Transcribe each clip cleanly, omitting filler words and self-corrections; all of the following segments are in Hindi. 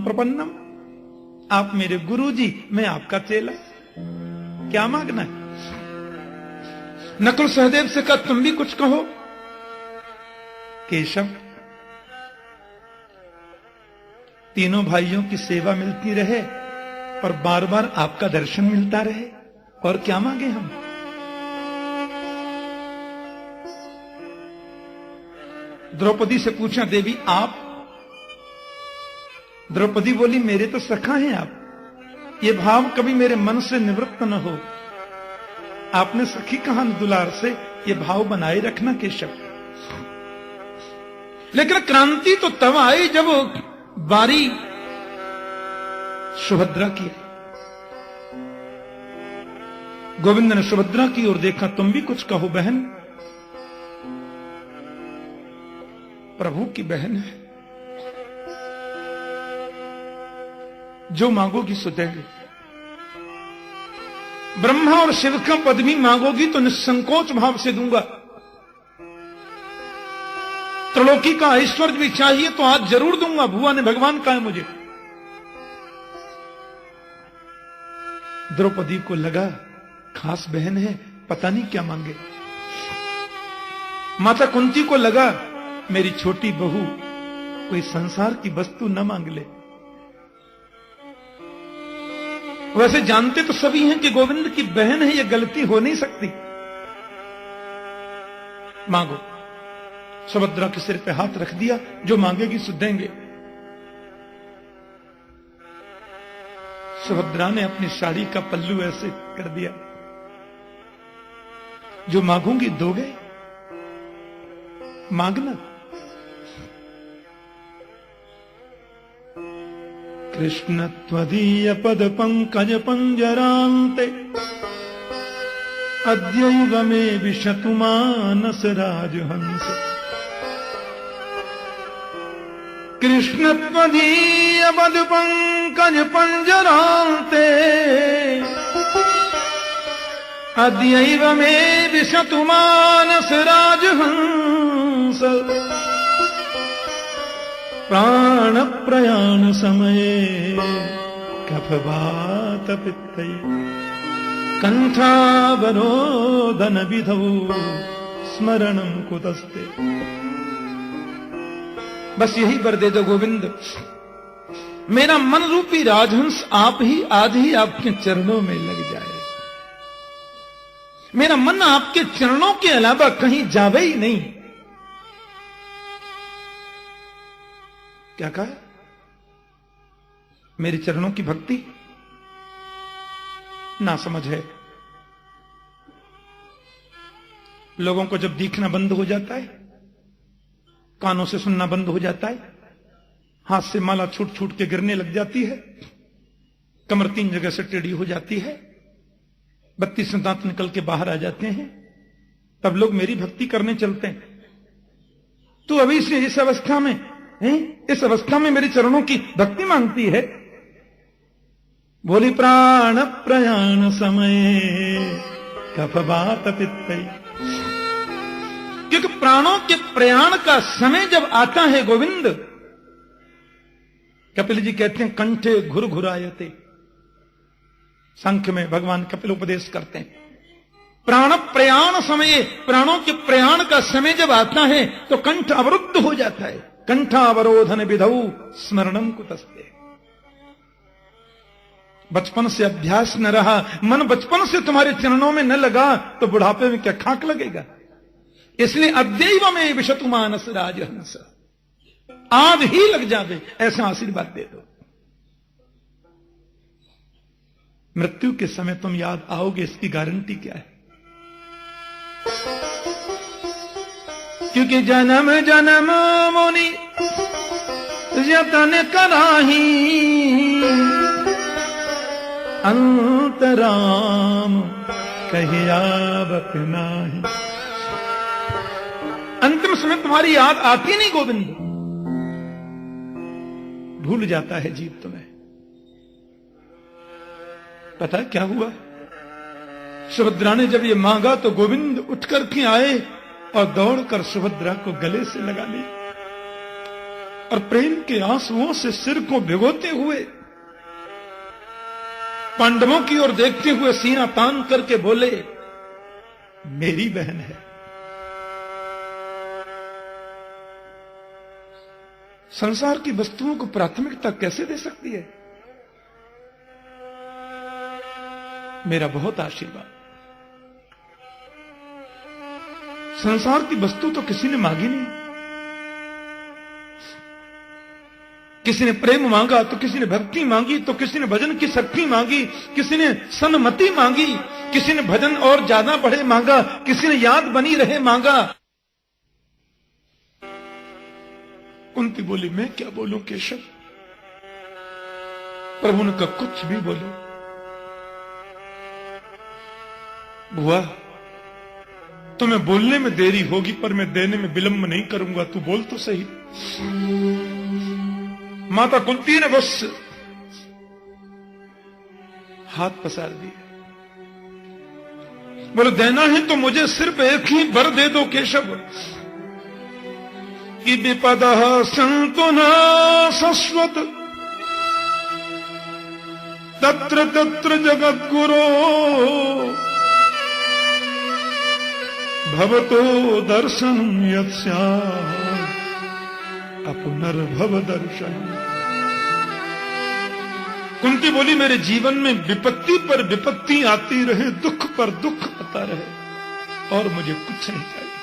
प्रपन्नम, आप मेरे गुरुजी, मैं आपका चेला, क्या मांगना है? नकुल सहदेव से कहा तुम भी कुछ कहो। केशव, तीनों भाइयों की सेवा मिलती रहे और बार बार आपका दर्शन मिलता रहे, और क्या मांगे हम? द्रौपदी से पूछा, देवी आप? द्रौपदी बोली, मेरे तो सखा हैं आप, ये भाव कभी मेरे मन से निवृत्त न हो। आपने सखी कहा दुलार से, ये भाव बनाए रखना केशव। लेकिन क्रांति तो तब आई जब बारी सुभद्रा की। गोविंद ने सुभद्रा की ओर देखा, तुम भी कुछ कहो बहन। प्रभु की बहन है, जो मांगोगी सो देंगे। ब्रह्मा और शिव का पद भी मांगोगी तो निसंकोच भाव से दूंगा। त्रिलोकी का ऐश्वर्य भी चाहिए तो आज जरूर दूंगा, भुआ ने भगवान कहा है मुझे। द्रौपदी को लगा खास बहन है, पता नहीं क्या मांगे। माता कुंती को लगा मेरी छोटी बहू कोई संसार की वस्तु न मांग ले। वैसे जानते तो सभी हैं कि गोविंद की बहन है, यह गलती हो नहीं सकती। मांगो। सुभद्रा के सिर पे हाथ रख दिया, जो मांगेगी सो देंगे। सुभद्रा ने अपनी साड़ी का पल्लू ऐसे कर दिया, जो मांगूंगी दोगे, मांगना। कृष्ण त्वदीय पद पंकज पंजरान्ते अद्यैव मे विशतु मानस राजहंस। कृष्ण त्वदीय पद पंकज पंजरान्ते अद्यैव मे विशतु मानस राजहंस। प्राण प्रयाण समये कफवात पित्तै कंठावरोधन विधौ स्मरणं कुतस्ते। बस यही वर दे दो गोविंद, मेरा मन रूपी राजहंस आप ही आज ही आपके चरणों में लग जाए। मेरा मन आपके चरणों के अलावा कहीं जावे ही नहीं। क्या कहा? मेरे चरणों की भक्ति ना समझ है। लोगों को जब दिखना बंद हो जाता है, कानों से सुनना बंद हो जाता है, हाथ से माला छूट छूट के गिरने लग जाती है, कमर 3 जगह से टेढ़ी हो जाती है, 32 दांत निकल के बाहर आ जाते हैं, तब लोग मेरी भक्ति करने चलते हैं। तू अभी से इस अवस्था में इस अवस्था में मेरे चरणों की भक्ति मांगती है। बोली प्राण प्रयाण समय कफवात पित्तै। क्योंकि प्राणों के प्रयाण का समय जब आता है गोविंद, कपिल जी कहते हैं कंठे घुर घुरायते। सांख्य में भगवान कपिल उपदेश करते हैं, प्राण प्रयाण समय, प्राणों के प्रयाण का समय जब आता है तो कंठ अवरुद्ध हो जाता है। कंठावरोधन विधौ स्मरणं कुतस्ते। बचपन से अभ्यास न रहा, मन बचपन से तुम्हारे चरणों में न लगा तो बुढ़ापे में क्या खाक लगेगा। इसलिए अद्यैव में विशतु मानस राजहंस, आज ही लग जावे, ऐसा आशीर्वाद दे दो। मृत्यु के समय तुम याद आओगे, इसकी गारंटी क्या है? क्योंकि जन्म जन्म मुनि यतन कराही, अंतराम कहियावत नाही। अंतिम समय तुम्हारी याद आती नहीं गोविंद, भूल जाता है जीव तुम्हें। पता क्या हुआ? सुभद्रा ने जब ये मांगा तो गोविंद उठकर के आए और दौड़कर सुभद्रा को गले से लगा ली। और प्रेम के आंसुओं से सिर को भिगोते हुए पांडवों की ओर देखते हुए सीना तान करके बोले, मेरी बहन है। संसार की वस्तुओं को प्राथमिकता कैसे दे सकती है? मेरा बहुत आशीर्वाद। संसार की वस्तु तो किसी ने मांगी नहीं। किसी ने प्रेम मांगा तो किसी ने भक्ति मांगी, तो किसी ने भजन की शक्ति मांगी, किसी ने सन्मति मांगी, किसी ने भजन और ज्यादा बढ़े मांगा, किसी ने याद बनी रहे मांगा। कुंती बोली, मैं क्या बोलूं केशव? प्रभु ने कहा, कुछ भी बोलो। बुआ, तुम्हें बोलने में देरी होगी पर मैं देने में विलंब नहीं करूंगा, तू बोल तो सही। माता कुंती ने बस हाथ पसार दिए, बोले देना है तो मुझे सिर्फ एक ही वर दे दो केशव, कि विपदः सन्तु न शश्वत तत्र तत्र जगद्गुरो भवतो दर्शनं यत् स्यात् अपुनर्भव दर्शन। कुंती बोली, मेरे जीवन में विपत्ति पर विपत्ति आती रहे, दुख पर दुख आता रहे, और मुझे कुछ नहीं चाहिए।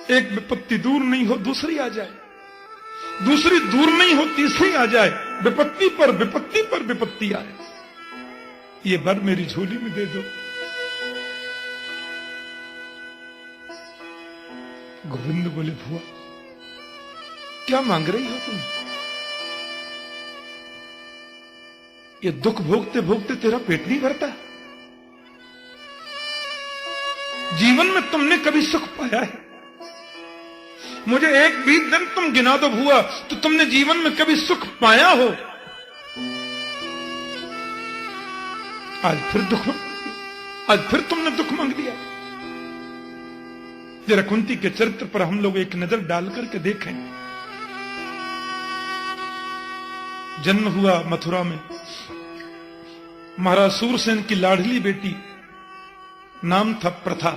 एक विपत्ति दूर नहीं हो दूसरी आ जाए, दूसरी दूर नहीं हो तीसरी आ जाए, विपत्ति पर विपत्ति पर विपत्ति आए, ये वर मेरी झोली में दे दो। गोविंद बोले, भुआ क्या मांग रही हो तुम? ये दुख भोगते भोगते तेरा पेट नहीं भरता? जीवन में तुमने कभी सुख पाया है? मुझे एक भी दिन तुम गिना दो भुआ, तो तुमने जीवन में कभी सुख पाया हो? आज फिर तुमने दुख मांग लिया। जरा कुंती के चरित्र पर हम लोग एक नजर डाल करके देखें। जन्म हुआ मथुरा में, महाराज सूरसेन की लाडली बेटी, नाम था प्रथा।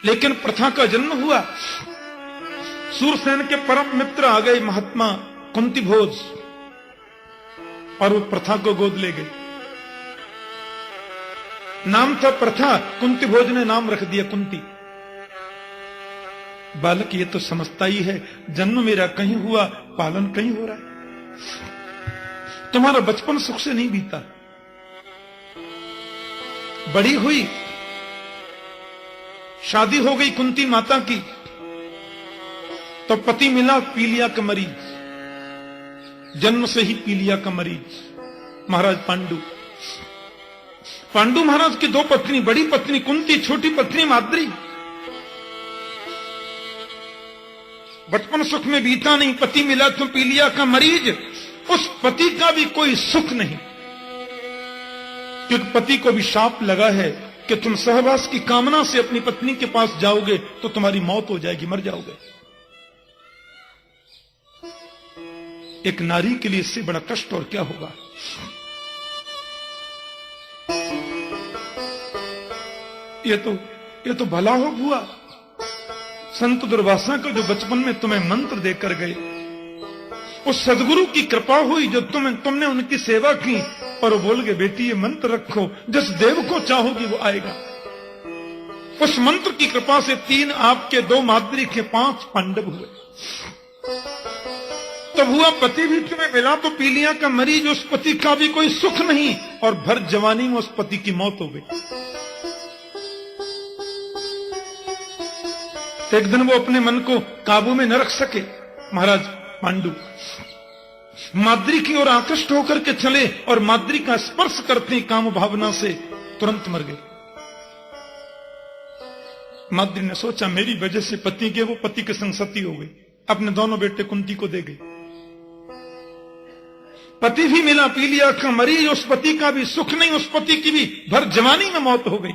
लेकिन प्रथा का जन्म हुआ, सूरसेन के परम मित्र आ गए महात्मा कुंती भोज, और वो प्रथा को गोद ले गए। नाम था प्रथा, कुंती भोज ने नाम रख दिया कुंती। बालक ये तो समझता ही है, जन्म मेरा कहीं हुआ, पालन कहीं हो रहा है। तुम्हारा बचपन सुख से नहीं बीता। बड़ी हुई, शादी हो गई कुंती माता की, तो पति मिला पीलिया का मरीज, जन्म से ही पीलिया का मरीज, महाराज पांडु। पांडु महाराज की दो पत्नी, बड़ी पत्नी कुंती, छोटी पत्नी माद्री। बचपन सुख में बीता नहीं, पति मिला तो पीलिया का मरीज। उस पति का भी कोई सुख नहीं, क्योंकि पति को भी शाप लगा है कि तुम सहवास की कामना से अपनी पत्नी के पास जाओगे तो तुम्हारी मौत हो जाएगी, मर जाओगे। एक नारी के लिए इससे बड़ा कष्ट और क्या होगा। ये तो भला हो बुआ, संत दुर्वासा को जो बचपन में तुम्हें मंत्र देकर गए, उस सदगुरु की कृपा हुई जो तुमने उनकी सेवा की, और वो बोल गए बेटी ये मंत्र रखो, जिस देव को चाहोगी वो आएगा। उस मंत्र की कृपा से 3 आपके, 2 माद्री के 5 पांडव हुए। तब हुआ पति भी तुम्हें मिला तो पीलिया का मरीज, उस पति का भी कोई सुख नहीं, और भर जवानी में उस पति की मौत हो गई। एक दिन वो अपने मन को काबू में न रख सके, महाराज पांडु माद्री की ओर आकृष्ट होकर के चले, और माद्री का स्पर्श करते काम भावना से तुरंत मर गए। माद्री ने सोचा मेरी वजह से पति के, वो पति के संग सती हो गई, अपने दोनों बेटे कुंती को दे गई। पति भी मिला पीलिया का मरीज, उस पति का भी सुख नहीं, उस पति की भी भर जवानी में मौत हो गई।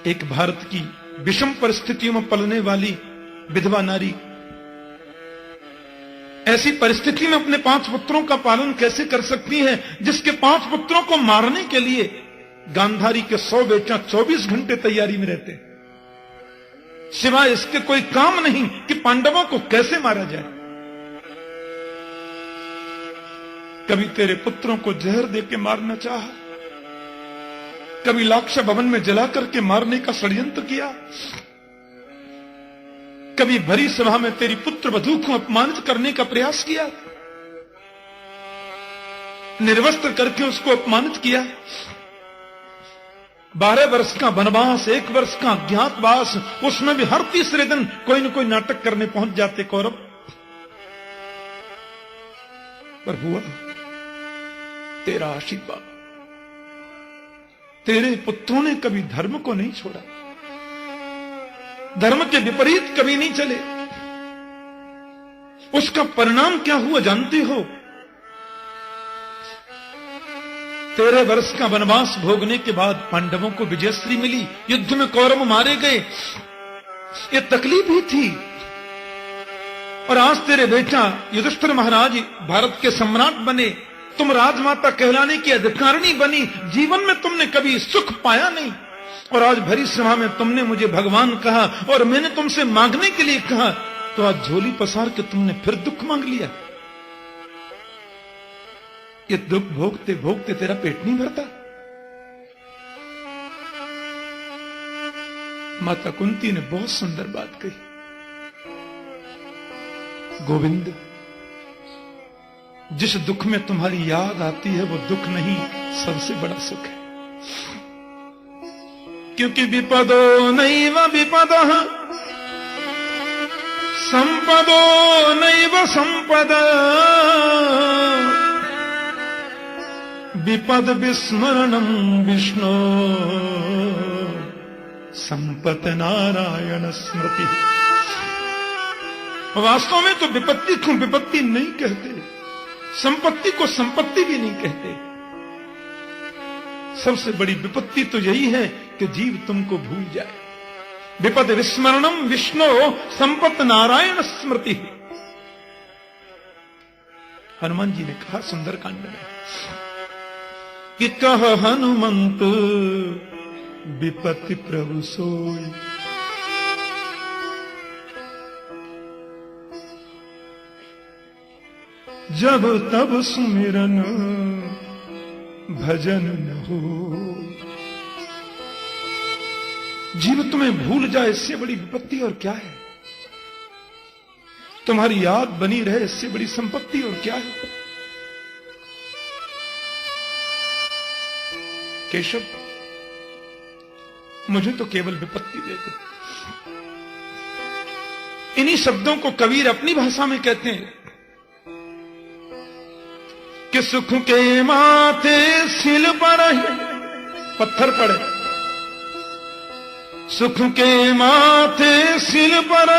एक भारत की विषम परिस्थितियों में पलने वाली विधवा नारी ऐसी परिस्थिति में अपने 5 पुत्रों का पालन कैसे कर सकती है, जिसके 5 पुत्रों को मारने के लिए गांधारी के 100 बेटा 24 घंटे तैयारी में रहते, सिवाय इसके कोई काम नहीं कि पांडवों को कैसे मारा जाए। कभी तेरे पुत्रों को जहर देके मारना चाहा, कभी लाक्षा भवन में जला करके मारने का षड्यंत्र किया, कभी भरी सभा में तेरी पुत्र वधू को अपमानित करने का प्रयास किया, निर्वस्त्र करके उसको अपमानित किया। 12 वर्ष का वनवास, 1 वर्ष का अज्ञातवास, उसमें भी हर तीसरे दिन कोई न कोई नाटक करने पहुंच जाते कौरव। पर हुआ तेरा आशीर्वाद, तेरे पुत्रों ने कभी धर्म को नहीं छोड़ा, धर्म के विपरीत कभी नहीं चले। उसका परिणाम क्या हुआ जानते हो? 13 वर्ष का वनवास भोगने के बाद पांडवों को विजयश्री मिली, युद्ध में कौरव मारे गए, ये तकलीफ ही थी। और आज तेरे बेटा युधिष्ठिर महाराज भारत के सम्राट बने, तुम राजमाता कहलाने की अधिकारिणी बनी, जीवन में तुमने कभी सुख पाया नहीं, और आज भरी सभा में तुमने मुझे भगवान कहा और मैंने तुमसे मांगने के लिए कहा, तो आज झोली पसार के तुमने फिर दुख मांग लिया। ये दुख भोगते भोगते तेरा पेट नहीं भरता। माता कुंती ने बहुत सुंदर बात कही, गोविंद, जिस दुख में तुम्हारी याद आती है वो दुख नहीं, सबसे बड़ा सुख है। क्योंकि विपदो नैव विपदः संपदो नैव संपदा, विपद विस्मरणं विष्णो संपत नारायण स्मृति। वास्तव में तो विपत्ति को विपत्ति नहीं कहते, संपत्ति को संपत्ति भी नहीं कहते। सबसे बड़ी विपत्ति तो यही है कि जीव तुमको भूल जाए। विपद विस्मरणम विष्णु संपत नारायण स्मृति। हनुमान जी ने कहा सुंदरकांड में कि कह हनुमंत विपत्ति प्रभु सोई, जब तब सुमिरन भजन न हो। जीव तुम्हें भूल जाए, इससे बड़ी विपत्ति और क्या है? तुम्हारी याद बनी रहे, इससे बड़ी संपत्ति और क्या है? केशव, मुझे तो केवल विपत्ति दे दो। इन्हीं शब्दों को कबीर अपनी भाषा में कहते हैं कि सुख के माथे सिल पर पत्थर पड़े, सुख के माथे सिल पर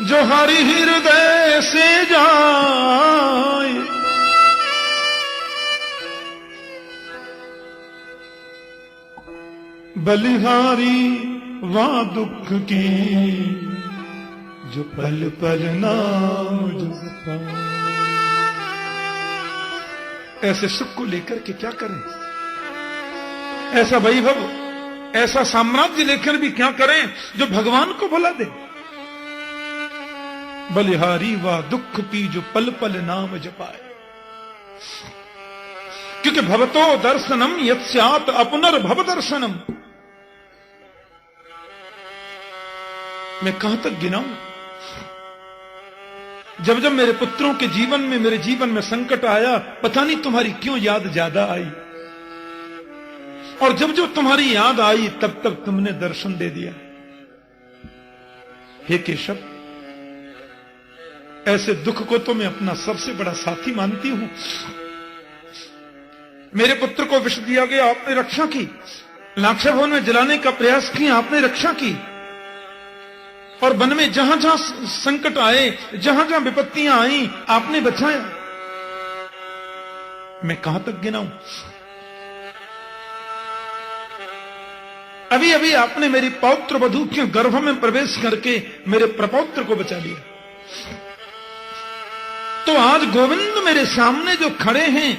जो हरि हृदय से जाए, बलिहारी वहां दुख की जो पल पल नाम जपा। ऐसे सुख को लेकर के क्या करें, ऐसा वैभव, ऐसा साम्राज्य लेकर भी क्या करें जो भगवान को भुला दे। बलिहारी व दुख की जो पल पल नाम जपाए, क्योंकि भवतो दर्शनम यत्स्यात् अपनर्भव दर्शनम। मैं कहां तक गिनाऊं? जब जब मेरे पुत्रों के जीवन में, मेरे जीवन में संकट आया, पता नहीं तुम्हारी क्यों याद ज्यादा आई, और जब जब तुम्हारी याद आई तब तब तुमने दर्शन दे दिया। हे केशव, ऐसे दुख को तो मैं अपना सबसे बड़ा साथी मानती हूं। मेरे पुत्र को विष दिया गया, आपने रक्षा की। लाक्षा भवन में जलाने का प्रयास किया, आपने रक्षा की। और वन में जहां जहां संकट आए, जहां जहां विपत्तियां आई, आपने बचाया। मैं कहां तक गिनाऊं? अभी अभी आपने मेरी पौत्र वधू के गर्भ में प्रवेश करके मेरे प्रपौत्र को बचा लिया। तो आज गोविंद मेरे सामने जो खड़े हैं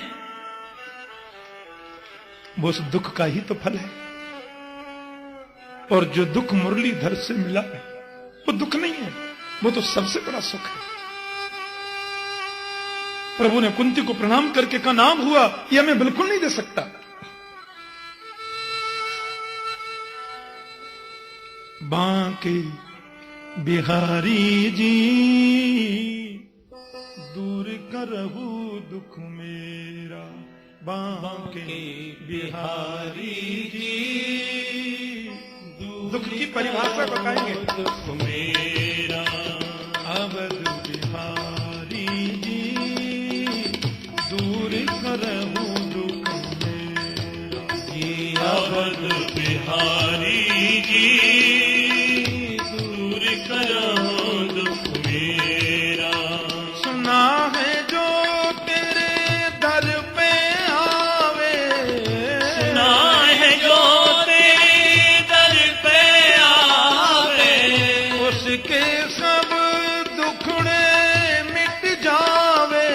वो उस दुख का ही तो फल है। और जो दुख मुरलीधर से मिला है वो दुख नहीं है, वो तो सबसे बड़ा सुख है। प्रभु ने कुंती को प्रणाम करके कहा नाम हुआ यह मैं बिल्कुल नहीं दे सकता। बांके बिहारी जी दूर करहु दुख मेरा, बांके बिहारी जी दुख की परिभाषा बताएंगे। दुख मेरा अवध बिहारी जी दूर करहु दुख मेरा, अवध बिहारी जी दूर करो दुख मेरा। सुना है जो तेरे दर पे आवे, सुना है जो तेरे दर पे आवे, उसके सब दुखड़े मिट जावे,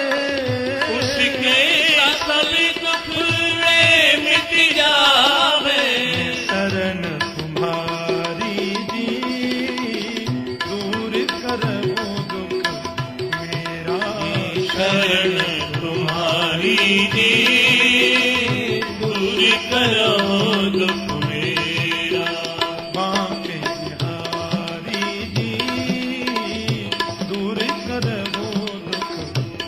उसके सब दुखड़े मिट जावे। शरण तुम्हारी जी दूर करो दुख मेरा, शरण तुम्हारी जी दूर करो दुख मेरा। बांके बिहारी जी दूर करो दुख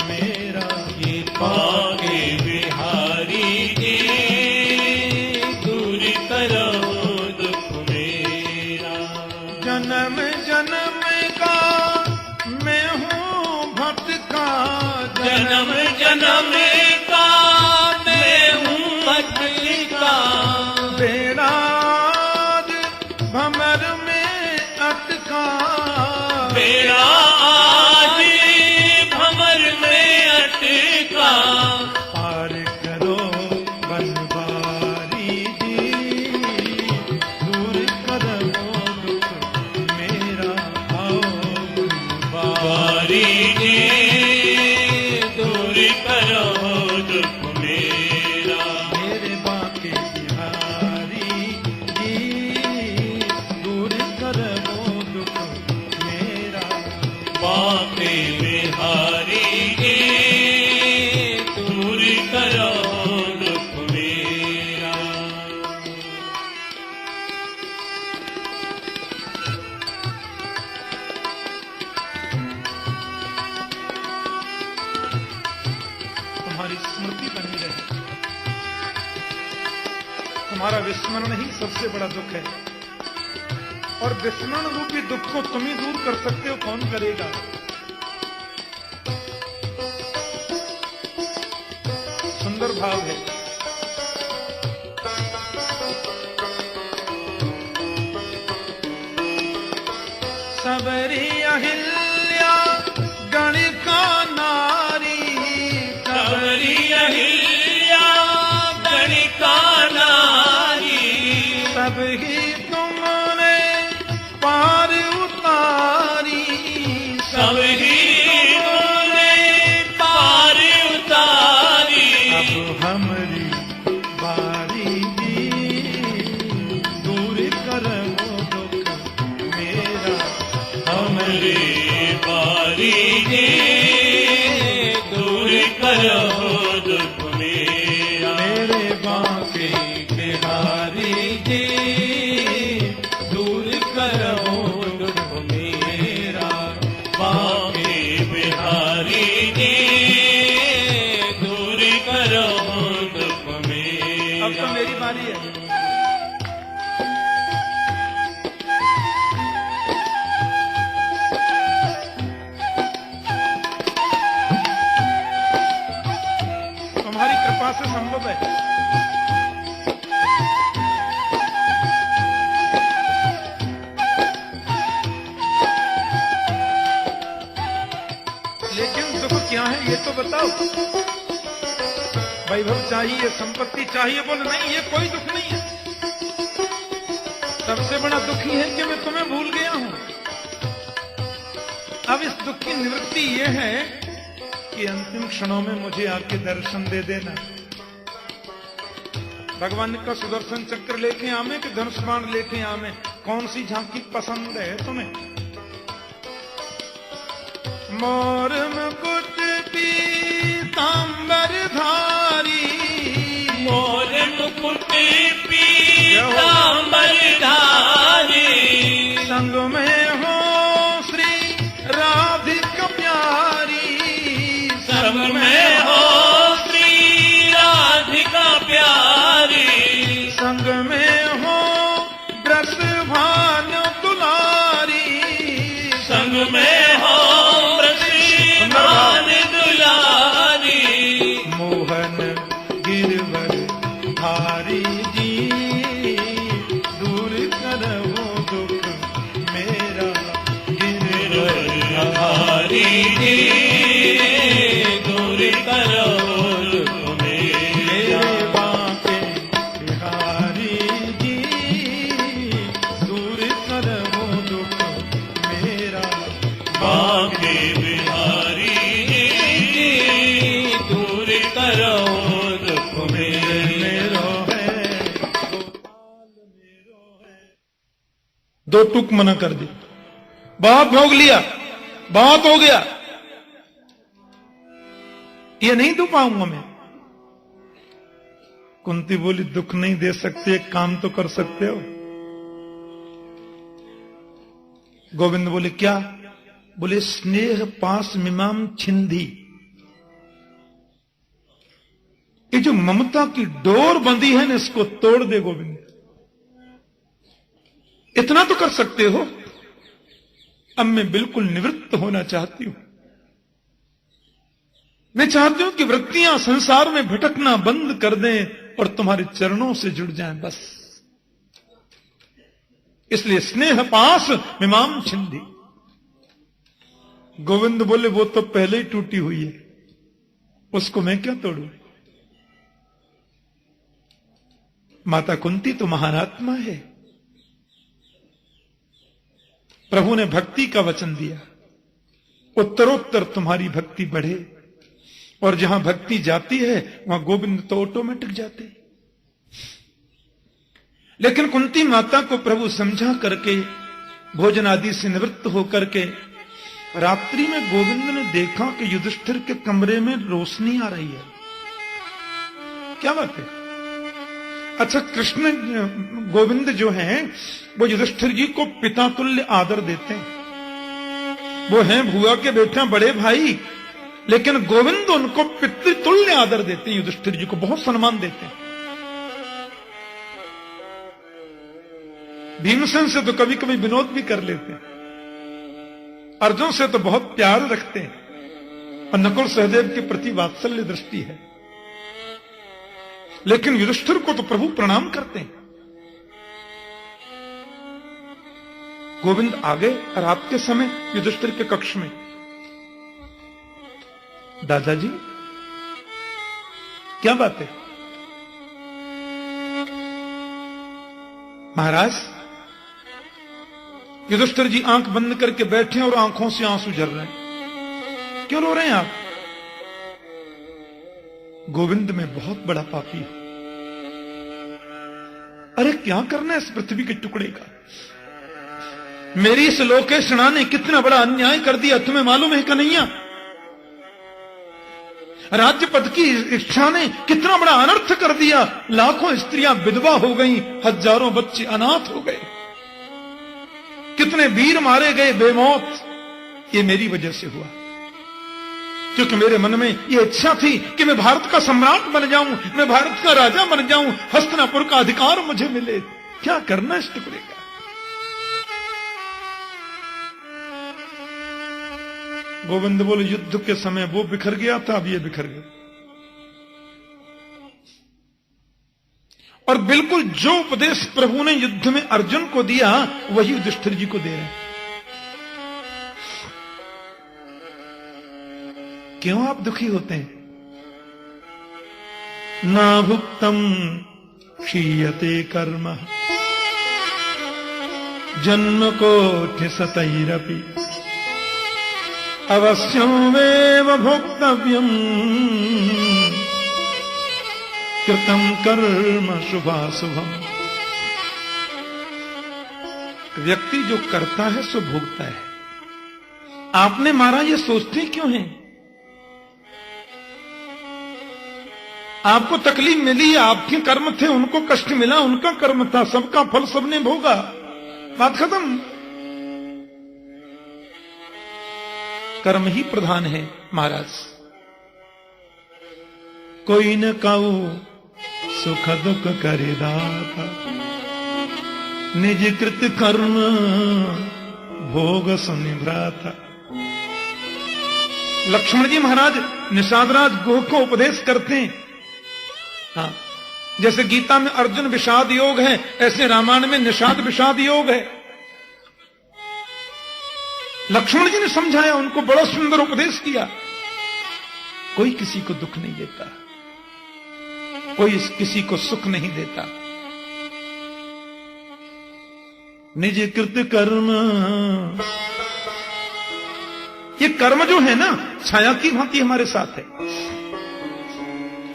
मेरा, ये बांके बिहारी जी दूर करो दुख मेरा। जन्म जन्म का मैं हूँ भटका, जन्म जन्म का मैं हूँ भटका, बेड़ा भमर में अटका, मेरा आज भंवर में अटका। पार करो बनवारी जी दूर करो दुख मेरा, आओ बारी जी दूर करो दुख मेरा। मेरे बांके बिहारी जी दूर करो दुख मेरा, बांके बिहारी जी दूर करो दुख मेरा। तुम्हारी स्मृति बनी रहे, तुम्हारा विस्मरण ही सबसे बड़ा दुख है। और विस्मरण रूपी दुख को तुम ही दूर कर सकते हो, कौन करेगा। सुंदर भाव है। सबरी अहिल्या गणिका नारी, सबरी अहिल्या गणिका नारी, सब ही तुमने पार उतारी, सब ही तुमने पार उतारी। अब हमारी बारी जी दूर करो दुख मेरा, हमरे बारी जी दूर करो दुख मेरा। मेरे बांके बिहारी जी दूर करो दुख मेरा, बांके बिहारी जी दूर करो दुख मेरा। अब तो मेरी बारी है। तुम्हारी कृपा से संभव है। लेकिन दुख क्या है ये तो बताओ। वैभव चाहिए, संपत्ति चाहिए, बोल नहीं ये कोई दुख नहीं है। तुमसे बड़ा दुखी है कि मैं तुम्हें भूल गया हूं। अब इस दुख की निवृत्ति यह है कि अंतिम क्षणों में मुझे आके दर्शन दे देना। भगवान का सुदर्शन चक्र लेके आवे कि धनुष बाण लेके आवे, कौन सी झांकी पसंद है तुम्हें? मोर मुकुट पीतांबर धारी, मोर मुकुट पीतांबर धारी, संग में हो श्री राधिका प्यारी, संग में हो श्री राधिका प्यारी, संग में हो ब्रज भानु दुलारी, संग में हो ब्रज दुलारी, मोहन गिरवर धारी जी, दूर करो दुख मेरा गिरवर धारी जी, दूर करो दुख मेरा। बाके बिहारी जी, दूर करो दुख मेरा। बाके बिहारी जी, दूर करो दुख मेरा। दो टूक मना कर दी, बहुत भोग लिया, बहुत हो गया, ये नहीं दो पाऊंगा मैं। कुंती बोली दुख नहीं दे सकते, एक काम तो कर सकते हो। गोविंद बोले क्या? बोले स्नेह पास मिमाम छिंदी, ये जो ममता की डोर बंधी है ना, इसको तोड़ दे गोविंद। इतना तो कर सकते हो। अब मैं बिल्कुल निवृत्त होना चाहती हूं। मैं चाहती हूं कि वृत्तियां संसार में भटकना बंद कर दें और तुम्हारे चरणों से जुड़ जाएं, बस। इसलिए स्नेह पास मिमाम छिंदी। गोविंद बोले वो तो पहले ही टूटी हुई है, उसको मैं क्या तोड़ूं? माता कुंती तो महानात्मा है। प्रभु ने भक्ति का वचन दिया, उत्तरोत्तर तुम्हारी भक्ति बढ़े, और जहां भक्ति जाती है वहां गोविंद तो ऑटोमेटिक जाते। लेकिन कुंती माता को प्रभु समझा करके भोजन आदि से निवृत्त होकर के रात्रि में गोविंद ने देखा कि युधिष्ठिर के कमरे में रोशनी आ रही है। क्या बात है? अच्छा, कृष्ण गोविंद जो हैं वो युधिष्ठिर जी को पिता तुल्य आदर देते हैं। वो हैं भुआ के बेटे, बड़े भाई, लेकिन गोविंद उनको पितृतुल्य आदर देते हैं। युधिष्ठिर जी को बहुत सम्मान देते हैं। भीमसेन से तो कभी कभी विनोद भी कर लेते हैं। अर्जुन से तो बहुत प्यार रखते हैं और नकुल सहदेव के प्रति वात्सल्य दृष्टि है। लेकिन युधिष्ठिर को तो प्रभु प्रणाम करते हैं। गोविंद आ गए रात के समय युधिष्ठिर के कक्ष में। दादाजी क्या बात है? महाराज, युधिष्ठिर जी आंख बंद करके बैठे और आंखों से आंसू झर रहे हैं। क्यों रो रहे हैं आप? गोविंद में बहुत बड़ा पापी है। अरे क्या करना है इस पृथ्वी के टुकड़े का? मेरी इस लोकेशना ने कितना बड़ा अन्याय कर दिया, तुम्हें मालूम है कन्हैया? राज्य पद की इच्छा ने कितना बड़ा अनर्थ कर दिया। लाखों स्त्रियां विधवा हो गईं, हजारों बच्चे अनाथ हो गए, कितने वीर मारे गए बेमौत। ये मेरी वजह से हुआ, क्योंकि मेरे मन में यह इच्छा थी कि मैं भारत का सम्राट बन जाऊं, मैं भारत का राजा बन जाऊं, हस्तिनापुर का अधिकार मुझे मिले। क्या करना इस टुकड़े का? गोविंद बोले युद्ध के समय वो बिखर गया था, अब ये बिखर गया। और बिल्कुल जो उपदेश प्रभु ने युद्ध में अर्जुन को दिया वही युधिष्ठिर जी को दे रहे हैं। क्यों आप दुखी होते हैं? ना भुक्तम क्षीयते कर्म जन्म कोटि सतैरपि अवश्यमेव भोक्तव्यम् कृतं कर्म शुभाशुभम। व्यक्ति जो करता है सो भोगता है। आपने मारा ये सोचते क्यों हैं? आपको तकलीफ मिली, आपके कर्म थे, उनको कष्ट मिला, उनका कर्म था, सबका फल सबने भोगा, बात खत्म। कर्म ही प्रधान है महाराज। कोई न काऊ सुख दुख करे दाता, निज कृत कर्म भोग सुनिभ्राता। लक्ष्मण जी महाराज निषादराज गुह को उपदेश करते हैं। हाँ, जैसे गीता में अर्जुन विषाद योग है, ऐसे रामायण में निषाद विषाद योग है। लक्ष्मण जी ने समझाया, उनको बड़ा सुंदर उपदेश किया। कोई किसी को दुख नहीं देता, कोई किसी को सुख नहीं देता। निज कृत कर्म, ये कर्म जो है ना छाया की भांति हमारे साथ है।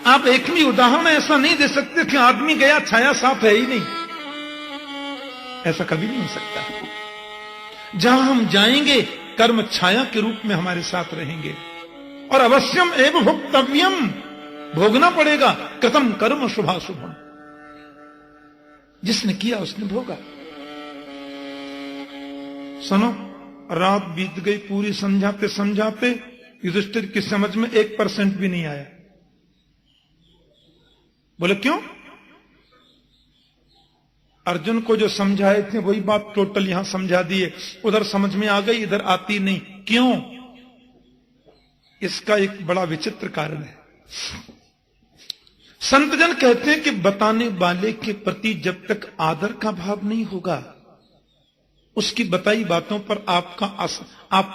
आप एक भी उदाहरण ऐसा नहीं दे सकते कि आदमी गया छाया साथ है ही नहीं, ऐसा कभी नहीं हो सकता। जहां हम जाएंगे कर्म छाया के रूप में हमारे साथ रहेंगे। और अवश्यम एव भोक्तव्यम, भोगना पड़ेगा। कृतम कर्म शुभाशुभम, जिसने किया उसने भोगा। सुनो, रात बीत गई पूरी समझाते समझाते युधिष्ठिर की समझ में 1% भी नहीं आया। बोले क्यों? अर्जुन को जो समझाए थे वही बात टोटल यहां समझा दिए, उधर समझ में आ गई, इधर आती नहीं। क्यों? इसका एक बड़ा विचित्र कारण है। संतजन कहते हैं कि बताने वाले के प्रति जब तक आदर का भाव नहीं होगा, उसकी बताई बातों पर आप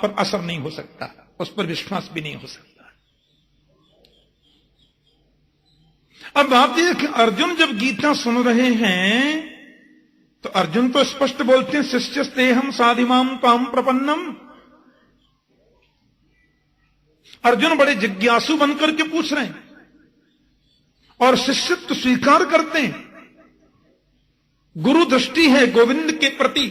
पर असर नहीं हो सकता, उस पर विश्वास भी नहीं हो सकता। अब बात यह कि अर्जुन जब गीता सुन रहे हैं तो अर्जुन तो स्पष्ट बोलते हैं, शिष्यस्तेहम साधिमाम ताम प्रपन्नम। अर्जुन बड़े जिज्ञासु बनकर के पूछ रहे हैं और शिष्यत्व स्वीकार करते हैं। गुरु दृष्टि है गोविंद के प्रति।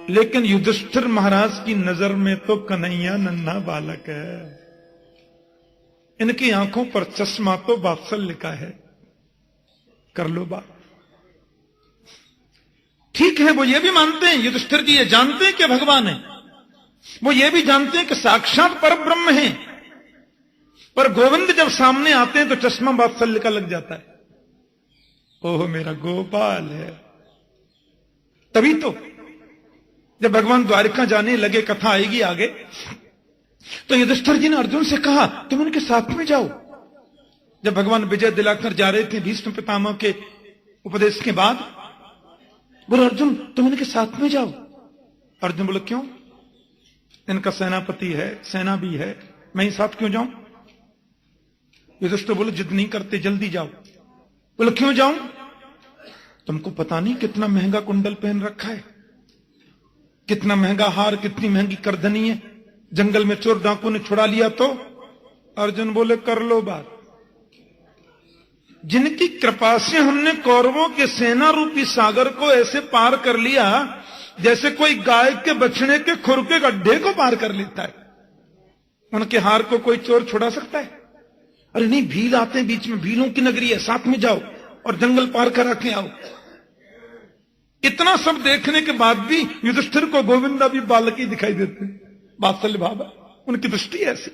लेकिन युधिष्ठिर महाराज की नजर में तो कन्हैया नन्हा बालक है। इनकी आंखों पर चश्मा तो वात्सल्य का है। कर लो बात। ठीक है, वो ये भी मानते हैं, युधिष्ठिर जी ये जानते हैं कि भगवान है, वो ये भी जानते हैं कि साक्षात परब्रह्म है, पर गोविंद जब सामने आते हैं तो चश्मा वात्सल्य का लग जाता है। ओह मेरा गोपाल है। तभी तो जब भगवान द्वारिका जाने लगे, कथा आएगी आगे, तो युधिष्ठिर जी ने अर्जुन से कहा तुम उनके साथ में जाओ। जब भगवान विजय दिलाकर जा रहे थे भीष्म पितामह के उपदेश के बाद, बोले अर्जुन तुम इनके साथ में जाओ। अर्जुन बोले क्यों? इनका सेनापति है, सेना भी है, मैं ही साथ क्यों जाऊं? युधिष्ठिर बोले जिद नहीं करते, जल्दी जाओ। बोले क्यों जाऊं? तुमको पता नहीं कितना महंगा कुंडल पहन रखा है, कितना महंगा हार, कितनी महंगी करधनी है, जंगल में चोर डाकू ने छुड़ा लिया तो? अर्जुन बोले कर लो बात। जिनकी कृपा से हमने कौरवों के सेना रूपी सागर को ऐसे पार कर लिया जैसे कोई गाय के बछड़े के खुर के गड्ढे को पार कर लेता है, उनके हार को कोई चोर छुड़ा सकता है? अरे नहीं, भील आते हैं बीच में, भीलों की नगरी है, साथ में जाओ और जंगल पार करा के आओ। इतना सब देखने के बाद भी युधिष्ठिर को गोविंदा भी बालक ही दिखाई देते, वात्सल्य भाव, उनकी दृष्टि ऐसी।